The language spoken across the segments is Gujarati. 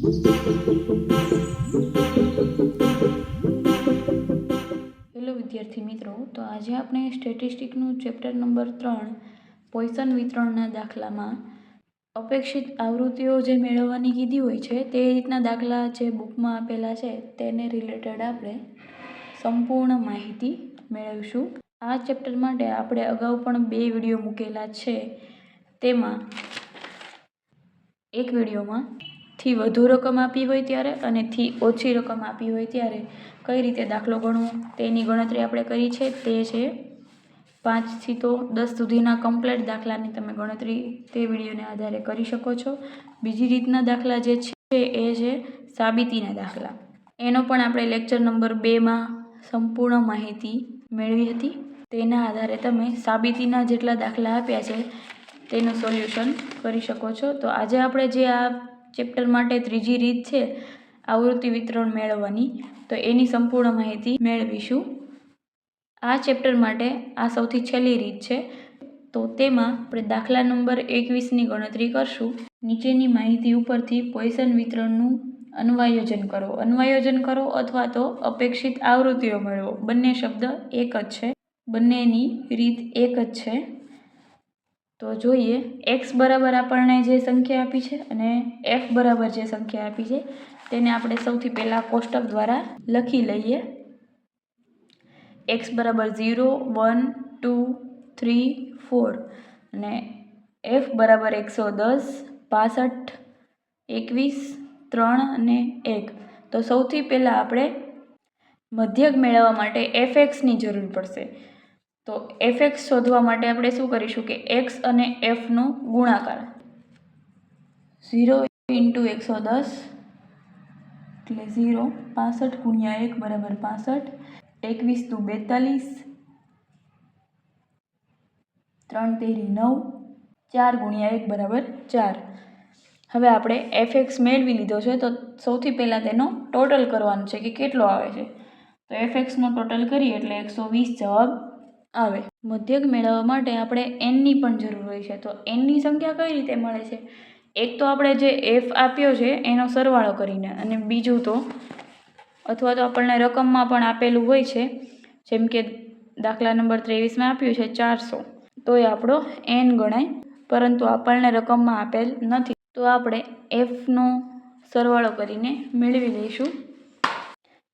હેલો વિદ્યાર્થી મિત્રો, તો આજે આપણે સ્ટેટિસ્ટિકનું ચેપ્ટર નંબર 3 પોઈસન વિતરણના દાખલામાં અપેક્ષિત આવૃત્તિઓ જે મેળવવાની કીધી હોય છે તે રીતના દાખલા જે બુકમાં આપેલા છે તેને રિલેટેડ આપણે સંપૂર્ણ માહિતી મેળવીશું. આ ચેપ્ટર માટે આપણે અગાઉ પણ 2 વિડીયો મૂકેલા છે. તેમાં એક વિડીયોમાં થી વધુ રકમ આપી હોય ત્યારે અને થી ઓછી રકમ આપી હોય ત્યારે કઈ રીતે દાખલો ગણવો તેની ગણતરી આપણે કરી છે. તે છે 5 થી તો 10 સુધીના કમ્પ્લીટ દાખલાની તમે ગણતરી તે વિડીયોને આધારે કરી શકો છો. બીજી રીતના દાખલા જે છે એ છે સાબિતીના દાખલા. એનો પણ આપણે લેક્ચર નંબર 2માં સંપૂર્ણ માહિતી મેળવી હતી. તેના આધારે તમે સાબિતીના જેટલા દાખલા આપ્યા છે તેનું સોલ્યુશન કરી શકો છો. તો આજે આપણે જે આ ચેપ્ટર માટે ત્રીજી રીત છે આવૃત્તિ વિતરણ મેળવવાની, તો એની સંપૂર્ણ માહિતી મેળવીશું. આ ચેપ્ટર માટે આ સૌથી છેલ્લી રીત છે. તો તેમાં આપણે દાખલા નંબર 21ની ગણતરી કરશું. નીચેની માહિતી ઉપરથી પોઈસન વિતરણનું અન્વયોજન કરો અથવા તો અપેક્ષિત આવૃત્તિઓ મેળવો. બંને શબ્દ એક જ છે, બંનેની રીત એક જ છે. તો જોઈએ, x બરાબર આપણને જે સંખ્યા આપી છે અને f બરાબર જે સંખ્યા આપી છે તેને આપણે સૌથી પહેલાં કોષ્ટક દ્વારા લખી લઈએ. x બરાબર 0, 1, 2, 3, 4 અને f બરાબર 110, 65, 21, 3 અને 1. તો સૌથી પહેલાં આપણે મધ્યક મેળવવા માટે fxની જરૂર પડશે. તો fx શોધવા માટે આપણે શું કરીશું કે x અને fનો ગુણાકાર 0 × 110 એટલે 0, 65 × 1 બરાબર 65, 21 × 42, 3 × 9, 4 × 1 બરાબર 4. હવે આપણે fx મેળવી લીધો છે તો સૌથી પહેલાં તેનો ટોટલ કરવાનું છે કે કેટલો આવે છે. તો fxનો ટોટલ કરીએ એટલે 120 જવાબ આવે. મધ્યક મેળવવા માટે આપણે nની પણ જરૂર હોય છે. તો nની સંખ્યા કઈ રીતે મળે છે? એક તો આપણે જે f આપ્યો છે એનો સરવાળો કરીને, અને બીજું તો અથવા તો આપણને રકમમાં પણ આપેલું હોય છે, જેમ કે દાખલા નંબર 23માં આપ્યું છે 400, તો એ આપણો n ગણાય, પરંતુ આપણને રકમમાં આપેલ નથી. તો આપણે fનો સરવાળો કરીને મેળવી લઈશું.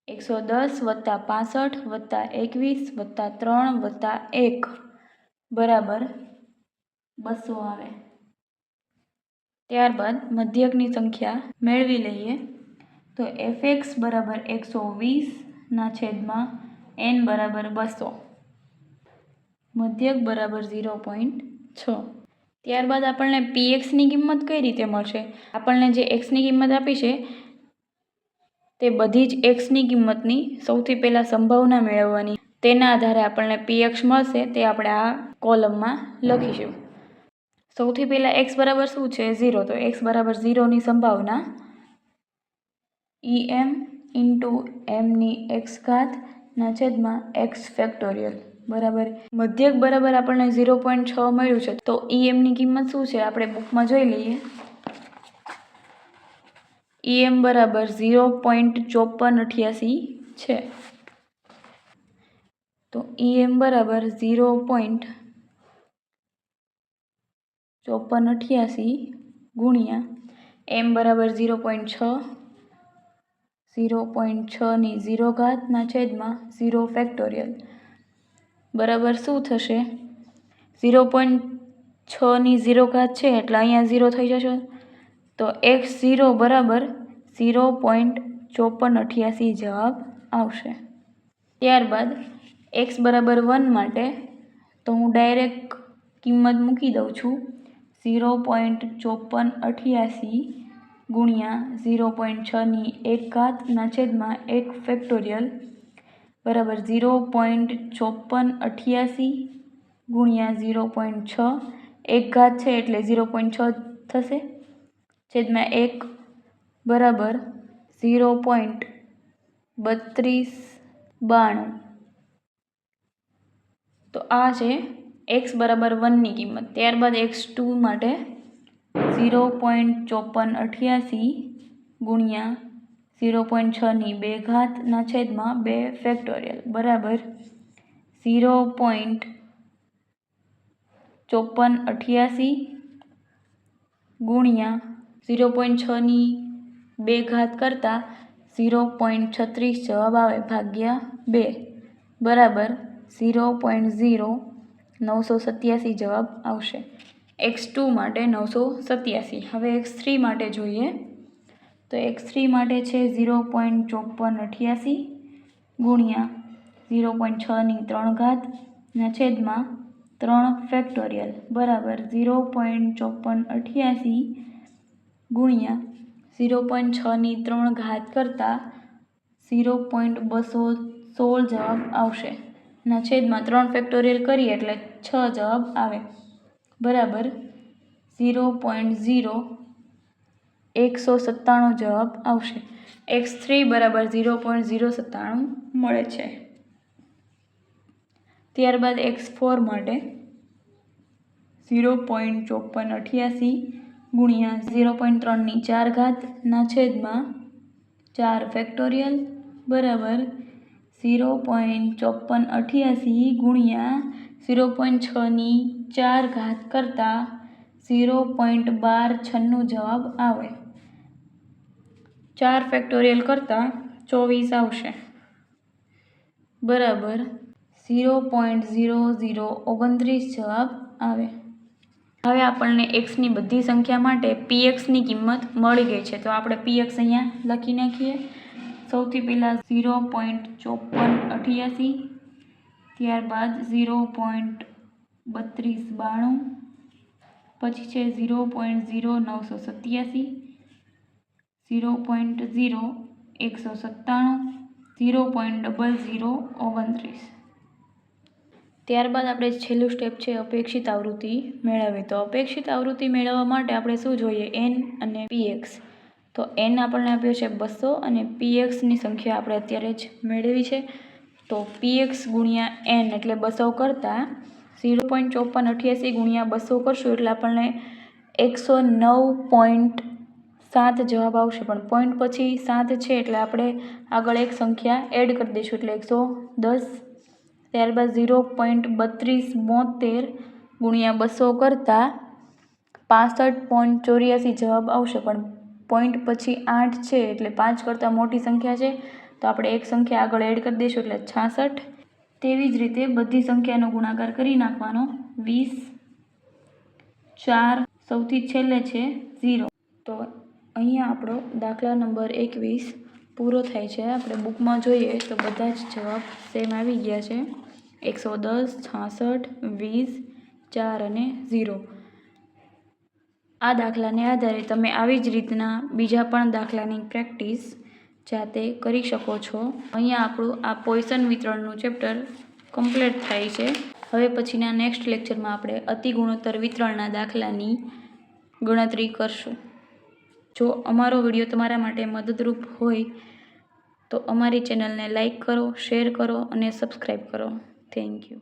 110 + 65 + 21 + 3 + 1 બરાબર 200 આવે. ત્યારબાદ મધ્યકની સંખ્યા મેળવી લઈએ. તો fx બરાબર 120/n બરાબર 200, મધ્યક બરાબર 0.6. ત્યારબાદ આપણને pxની કિંમત કઈ રીતે મળશે? આપણને જે xની કિંમત આપી છે તે બધી જ xની કિંમતની સૌથી પહેલાં સંભાવના મેળવવાની. તેના આધારે આપણને px મળશે, તે આપણે આ કોલમમાં લખીશું. સૌથી પહેલાં x બરાબર શું છે? 0. તો x બરાબર 0ની સંભાવના em × mx² બરાબર. મધ્યક બરાબર આપણને 0.6 મળ્યું છે. તો emની કિંમત શું છે આપણે બુકમાં જોઈ લઈએ. em બરાબર 0.5488 છે. તો em બરાબર 0.5488 ગુણ્યા m બરાબર 0.6, 0.6ની 0 ઘાતના છેદમાં 0 બરાબર શું થશે? 0.6ની 0 ઘાત છે એટલે અહીંયા 0 થઈ જશે. તો x0 બરાબર 0.5488 જવાબ આવશે. ત્યારબાદ x બરાબર 1 માટે તો હું ડાયરેક્ટ કિંમત મૂકી દઉં છું. 0.5488 ગુણ્યા 0.6ની 1 ઘાતના છેદમાં 1 બરાબર 0.5488 ગુણ્યા 0.6, 1 ઘાત છે એટલે 0.6 થશે, છેદમાં 1 બરાબર 0.3292. તો આ છે x બરાબર 1ની કિંમત. ત્યારબાદ x2 માટે 0.5488 ગુણ્યા 0.6ની 2 ઘાતના છેદમાં 2 ફેક્ટોરિયલ બરાબર 0.5488 ગુણ્યા 0.6ની 2 ઘાત કરતાં 0.36 જવાબ આવે ભાગ્યા 2 બરાબર 0.0987 જવાબ આવશે. x2 માટે 987. હવે x3 માટે જોઈએ તો x3 માટે છે 0.5488 ગુણ્યા 0.6ની 3 ઘાતના છેદમાં 3 ફેક્ટોરિયલ બરાબર 0.5488 ગુણ્યા 0.6ની 3 ઘાત કરતાં 0.216 જવાબ આવશે ના છેદમાં 3 ફેક્ટોરિયલ કરીએ એટલે 6 જવાબ આવે બરાબર 0.0197 જવાબ આવશે. x3 બરાબર 0.097 મળે છે. ત્યારબાદ x4 માટે 0.5488 ગુણ્યા 0.3ની 4 ઘાતના છેદમાં 4 ફેક્ટોરિયલ બરાબર 0.5488 ગુણ્યા 0.6ની 4 ઘાત કરતાં 0.1296 જવાબ આવે 4 ફેક્ટોરિયલ કરતાં 24 આવશે બરાબર 0.0029 જવાબ આવે. હવે આપણને xની બધી સંખ્યા માટે pxની કિંમત મળી ગઈ છે તો આપણે px અહીંયા લખી નાખીએ. સૌથી પહેલાં 0.5488 ત્યારબાદ 0.3292 પછી છે 0.0987 0.0197 0.0029. ત્યારબાદ આપણે છેલ્લું સ્ટેપ છે અપેક્ષિત આવૃત્તિ મેળવવી. તો અપેક્ષિત આવૃત્તિ મેળવવા માટે આપણે શું જોઈએ n અને px. તો n આપણને આપ્યો છે 200 અને pxની સંખ્યા આપણે અત્યારે જ મેળવી છે તો px ગુણ્યા n એટલે 200 કરતાં 0.5488 ગુણ્યા 200 કરશું એટલે આપણને 109.7 જવાબ આવશે પણ પોઈન્ટ પછી 7 છે એટલે આપણે આગળ એક સંખ્યા એડ કરી દઈશું એટલે 110. ત્યારબાદ 0.3272 ગુણ્યા 200 કરતાં 65.84 જવાબ આવશે પણ પોઈન્ટ પછી 8 છે એટલે 5 કરતાં મોટી સંખ્યા છે તો આપણે એક સંખ્યા આગળ એડ કરી દઈશું એટલે 66. તેવી જ રીતે બધી સંખ્યાનો ગુણાકાર કરી નાખવાનો 20 4 સૌથી છેલ્લે છે 0. તો અહીંયા આપણો દાખલા નંબર 21 પૂરો થાય છે. આપણે બુકમાં જોઈએ તો બધા જ જવાબ સેમ આવી ગયા છે 110 66 20 4 અને 0. આ દાખલાને આધારે તમે આવી જ રીતના બીજા પણ દાખલાની પ્રેક્ટિસ જાતે કરી શકો છો. અહીંયા આપણું આ પોઈસન વિતરણનું ચેપ્ટર કમ્પ્લીટ થાય છે. હવે પછીના નેક્સ્ટ લેક્ચરમાં આપણે અતિગુણોત્તર વિતરણના દાખલાની ગણતરી કરશું. જો અમારો વિડીયો તમારા માટે મદદરૂપ હોય તો અમારી ચેનલને લાઈક કરો, શેર કરો અને સબસ્ક્રાઈબ કરો. Thank you.